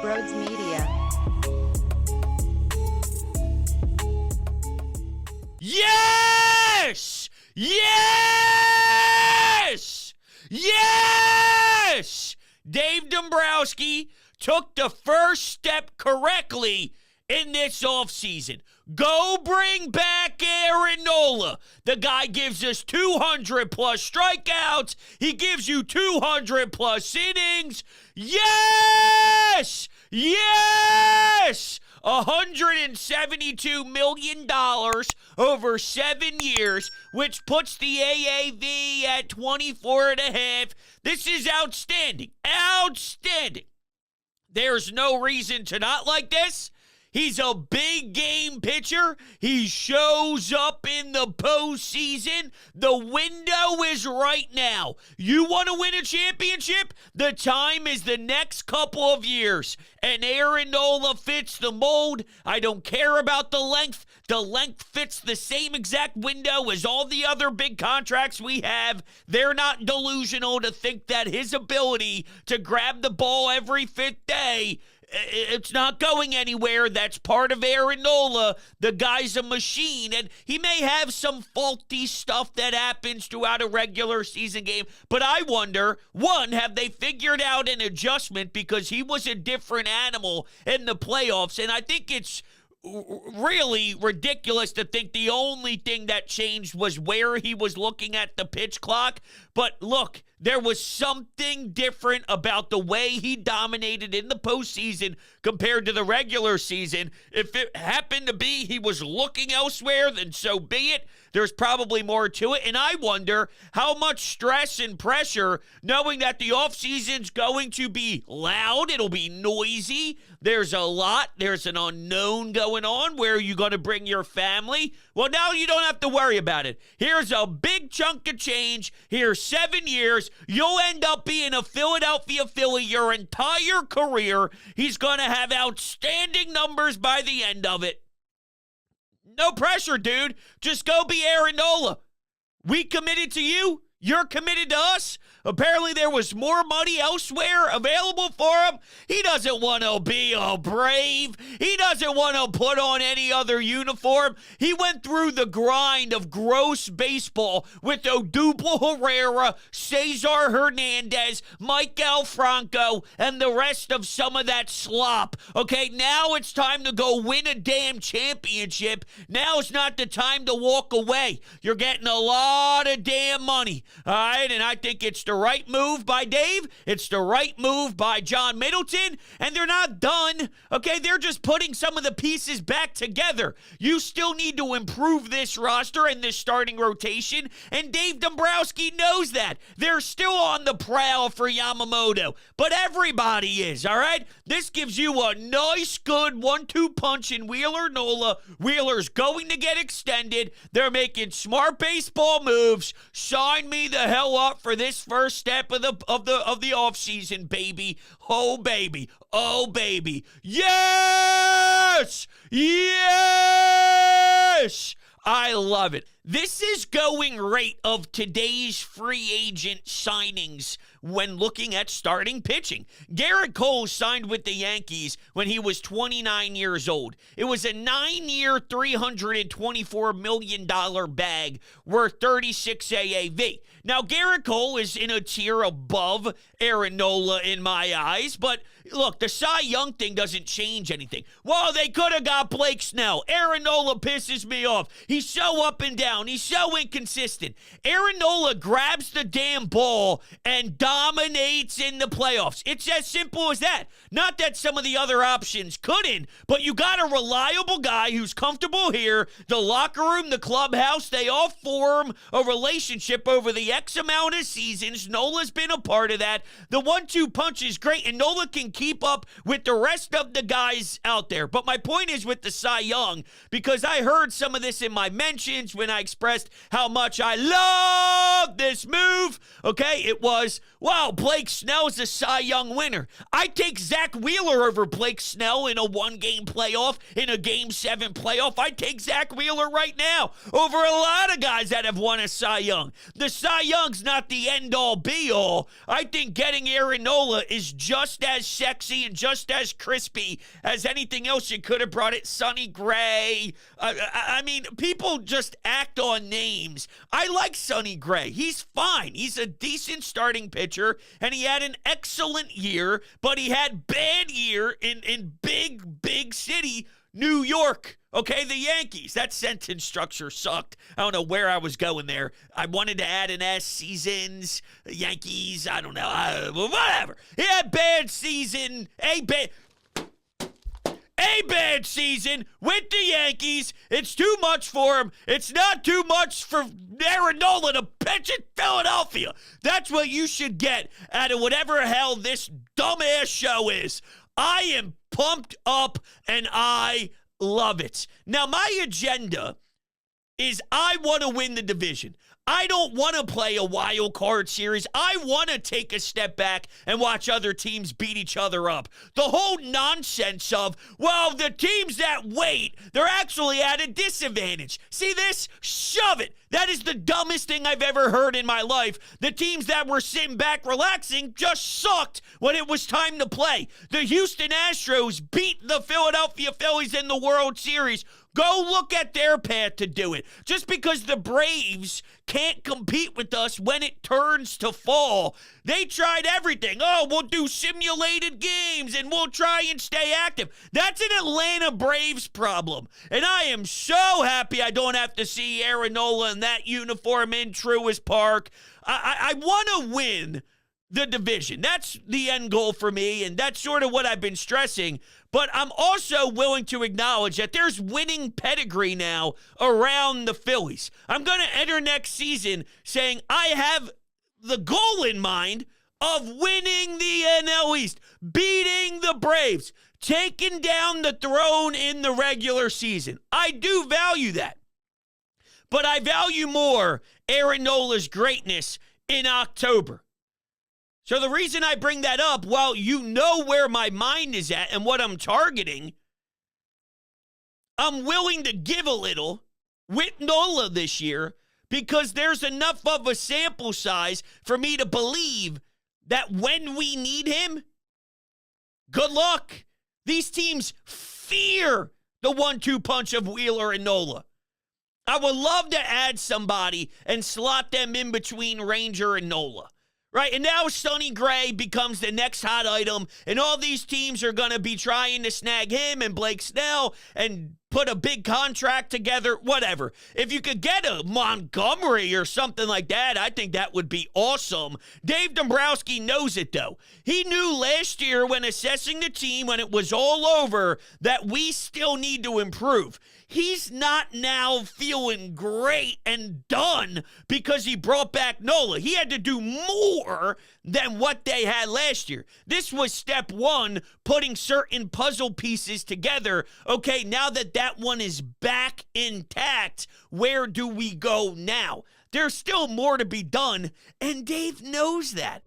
Brodes Media. Yes! Yes! Yes! Dave Dombrowski took the first step correctly in this offseason. Go bring back Aaron Nola. The guy gives us 200 plus strikeouts. He gives you 200 plus innings. Yes! Yes! $172 million over 7 years, which puts the AAV at 24.5. This is outstanding. Outstanding. There's no reason to not like this. He's a big game pitcher. He shows up in the postseason. The window is right now. You want to win a championship? The time is the next couple of years. And Aaron Nola fits the mold. I don't care about the length. The length fits the same exact window as all the other big contracts we have. They're not delusional to think that his ability to grab the ball every fifth day, it's not going anywhere. That's part of Aaron Nola. The guy's a machine, and he may have some faulty stuff that happens throughout a regular season game. But I wonder, one, have they figured out an adjustment because he was a different animal in the playoffs? And I think it's really ridiculous to think the only thing that changed was where he was looking at the pitch clock. But look, there was something different about the way he dominated in the postseason compared to the regular season. If it happened to be he was looking elsewhere, then so be it. There's probably more to it. And I wonder how much stress and pressure, knowing that the offseason's going to be loud, it'll be noisy. There's a lot. There's an unknown going on. Where are you going to bring your family? Well, now you don't have to worry about it. Here's a big chunk of change. Here's 7 years. You'll end up being a Philadelphia Philly your entire career. He's going to have outstanding numbers by the end of it. No pressure, dude. Just go be Aaron Nola. We committed to you. You're committed to us. Apparently there was more money elsewhere available for him. He doesn't want to be a Brave. He doesn't want to put on any other uniform. He went through the grind of gross baseball with Odubel Herrera, Cesar Hernandez, Mike Franco, and the rest of some of that slop. Okay, now it's time to go win a damn championship. Now is not the time to walk away. You're getting a lot of damn money. All right, and I think it's the right move by Dave. It's the right move by John Middleton, and they're not done. Okay, they're just putting some of the pieces back together. You still need to improve this roster and this starting rotation, and Dave Dombrowski knows that. They're still on the prowl for Yamamoto, but everybody is, all right? This gives you a nice, good 1-2 punch in Wheeler Nola. Wheeler's going to get extended. They're making smart baseball moves. Sign me the hell up for this first step of the offseason, baby. Oh, baby. Oh, baby. Yes! Yes! I love it. This is going rate of today's free agent signings when looking at starting pitching. Garrett Cole signed with the Yankees when he was 29 years old. It was a 9-year, $324 million bag worth 36 AAV. Now, Garrett Cole is in a tier above Aaron Nola in my eyes, but look, the Cy Young thing doesn't change anything. Well, they could have got Blake Snell. Aaron Nola pisses me off. He's so up and down. He's so inconsistent. Aaron Nola grabs the damn ball and dominates in the playoffs. It's as simple as that. Not that some of the other options couldn't, but you got a reliable guy who's comfortable here. The locker room, the clubhouse, they all form a relationship over the X amount of seasons. Nola's been a part of that. The 1-2 punch is great, and Nola can keep up with the rest of the guys out there. But my point is with the Cy Young, because I heard some of this in my mentions when I expressed how much I love this move. Okay, it was, wow, Blake Snell's a Cy Young winner. I'd take Zach Wheeler over Blake Snell in a one-game playoff, in a Game 7 playoff. I'd take Zach Wheeler right now over a lot of guys that have won a Cy Young. The Cy Young's not the end-all, be-all. I think getting Aaron Nola is just as sexy and just as crispy as anything else you could have brought it. Sonny Gray. I mean, people just act on names. I like Sonny Gray. He's fine. He's a decent starting pitcher, and he had an excellent year, but he had bad year in big city New York. Okay, the Yankees. That sentence structure sucked. I don't know where I was going there. I wanted to add an S, seasons, Yankees, I don't know, whatever. He had bad season, a bad season with the Yankees. It's too much for him. It's not too much for Aaron Nola to pitch in Philadelphia. That's what you should get out of whatever hell this dumbass show is. I am pumped up and I love it. Now, my agenda is I want to win the division. I don't want to play a wild card series. I want to take a step back and watch other teams beat each other up. The whole nonsense of, well, the teams that wait, they're actually at a disadvantage. See this? Shove it. That is the dumbest thing I've ever heard in my life. The teams that were sitting back relaxing just sucked when it was time to play. The Houston Astros beat the Philadelphia Phillies in the World Series. Go look at their path to do it. Just because the Braves can't compete with us when it turns to fall. They tried everything. Oh, we'll do simulated games and we'll try and stay active. That's an Atlanta Braves problem. And I am so happy I don't have to see Aaron Nola in that uniform in Truist Park. I want to win the division. That's the end goal for me, and that's sort of what I've been stressing. But I'm also willing to acknowledge that there's winning pedigree now around the Phillies. I'm going to enter next season saying I have the goal in mind of winning the NL East, beating the Braves, taking down the throne in the regular season. I do value that. But I value more Aaron Nola's greatness in October. So the reason I bring that up, while you know where my mind is at and what I'm targeting, I'm willing to give a little with Nola this year because there's enough of a sample size for me to believe that when we need him, good luck. These teams fear the 1-2 punch of Wheeler and Nola. I would love to add somebody and slot them in between Ranger and Nola. Right, and now Sonny Gray becomes the next hot item, and all these teams are going to be trying to snag him and Blake Snell and put a big contract together, whatever. If you could get a Montgomery or something like that, I think that would be awesome. Dave Dombrowski knows it, though. He knew last year when assessing the team, when it was all over, that we still need to improve. He's not now feeling great and done because he brought back Nola. He had to do more than what they had last year. This was step one, putting certain puzzle pieces together. Okay, now that one is back intact, where do we go now? There's still more to be done, and Dave knows that.